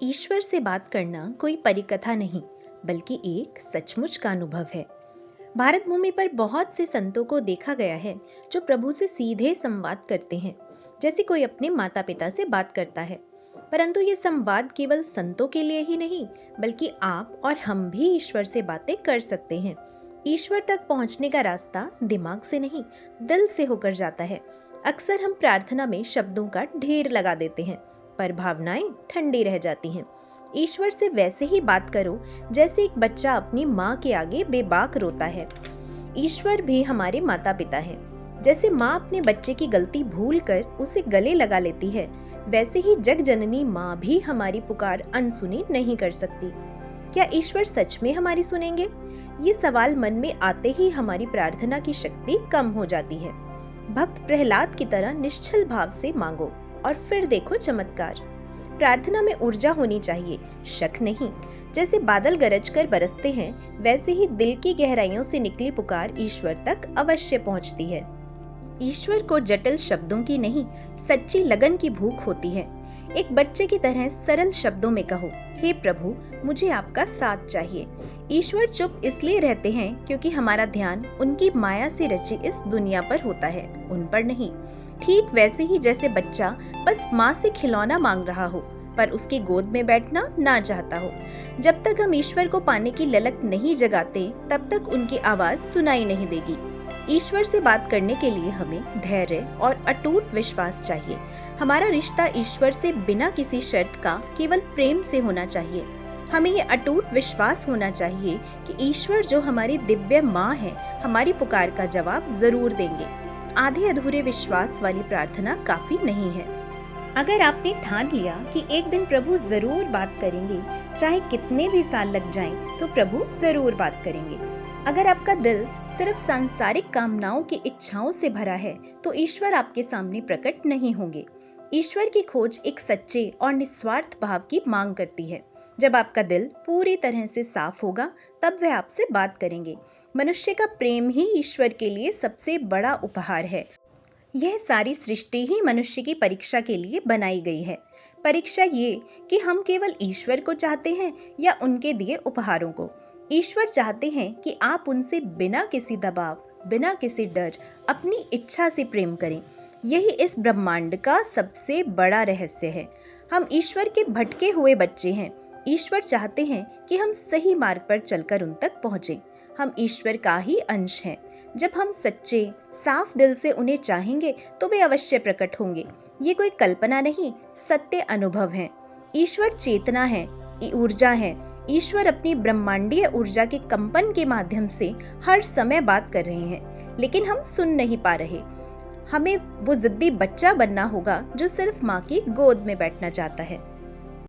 ईश्वर से बात करना कोई परिकथा नहीं, बल्कि एक सचमुच का अनुभव है। भारत भूमि पर बहुत से संतों को देखा गया है जो प्रभु से सीधे संवाद करते हैं, जैसे कोई अपने माता पिता से बात करता है। परंतु ये संवाद केवल संतों के लिए ही नहीं, बल्कि आप और हम भी ईश्वर से बातें कर सकते हैं। ईश्वर तक पहुंचने का रास्ता दिमाग से नहीं, दिल से होकर जाता है। अक्सर हम प्रार्थना में शब्दों का ढेर लगा देते हैं, पर भावनाएं ठंडी रह जाती हैं। ईश्वर से वैसे ही बात करो जैसे एक बच्चा अपनी माँ के आगे बेबाक रोता है। ईश्वर भी हमारे माता पिता हैं। जैसे माँ अपने बच्चे की गलती भूल कर उसे गले लगा लेती है, वैसे ही जग जननी माँ भी हमारी पुकार अनसुनी नहीं कर सकती। क्या ईश्वर सच में हमारी सुनेंगे? ये सवाल मन में आते ही हमारी प्रार्थना की शक्ति कम हो जाती है। भक्त प्रहलाद की तरह निश्चल भाव से मांगो और फिर देखो चमत्कार। प्रार्थना में ऊर्जा होनी चाहिए, शक नहीं। जैसे बादल गरज कर बरसते हैं, वैसे ही दिल की गहराइयों से निकली पुकार ईश्वर तक अवश्य पहुंचती है। ईश्वर को जटिल शब्दों की नहीं, सच्ची लगन की भूख होती है। एक बच्चे की तरह सरल शब्दों में कहो, हे प्रभु, मुझे आपका साथ चाहिए। ईश्वर चुप इसलिए रहते हैं क्योंकि हमारा ध्यान उनकी माया से रची इस दुनिया पर होता है, उन पर नहीं। ठीक वैसे ही जैसे बच्चा बस माँ से खिलौना मांग रहा हो, पर उसकी गोद में बैठना ना चाहता हो। जब तक हम ईश्वर को पाने की ललक नहीं जगाते, तब तक उनकी आवाज सुनाई नहीं देगी। ईश्वर से बात करने के लिए हमें धैर्य और अटूट विश्वास चाहिए। हमारा रिश्ता ईश्वर से बिना किसी शर्त का केवल प्रेम से होना चाहिए। हमें ये अटूट विश्वास होना चाहिए कि ईश्वर जो हमारी दिव्य माँ है, हमारी पुकार का जवाब जरूर देंगे। आधे अधूरे विश्वास वाली प्रार्थना काफी नहीं है। अगर आपने ठान लिया कि एक दिन प्रभु जरूर बात करेंगे, चाहे कितने भी साल लग जाएं, तो प्रभु जरूर बात करेंगे। अगर आपका दिल सिर्फ सांसारिक कामनाओं की इच्छाओं से भरा है, तो ईश्वर आपके सामने प्रकट नहीं होंगे। ईश्वर की खोज एक सच्चे और निस्वार्थ भाव की मांग करती है। जब आपका दिल पूरी तरह से साफ होगा, तब वह आपसे बात करेंगे। मनुष्य का प्रेम ही ईश्वर के लिए सबसे बड़ा उपहार है। यह सारी सृष्टि ही मनुष्य की परीक्षा के लिए बनाई गई है। परीक्षा ये कि हम केवल ईश्वर को चाहते हैं या उनके दिए उपहारों को। ईश्वर चाहते हैं कि आप उनसे बिना किसी दबाव, बिना किसी डर, अपनी इच्छा से प्रेम करें। यही इस ब्रह्मांड का सबसे बड़ा रहस्य है। हम ईश्वर के भटके हुए बच्चे हैं। ईश्वर चाहते हैं कि हम सही मार्ग पर चलकर उन तक पहुंचें। हम ईश्वर का ही अंश हैं। जब हम सच्चे, साफ दिल से उन्हें चाहेंगे, तो वे अवश्य प्रकट होंगे। ये कोई कल्पना नहीं, सत्य अनुभव है। ईश्वर चेतना है, ऊर्जा है। ईश्वर अपनी ब्रह्मांडीय ऊर्जा के कंपन के माध्यम से हर समय बात कर रहे हैं, लेकिन हम सुन नहीं पा रहे। हमें वो जिद्दी बच्चा बनना होगा जो सिर्फ माँ की गोद में बैठना चाहता है।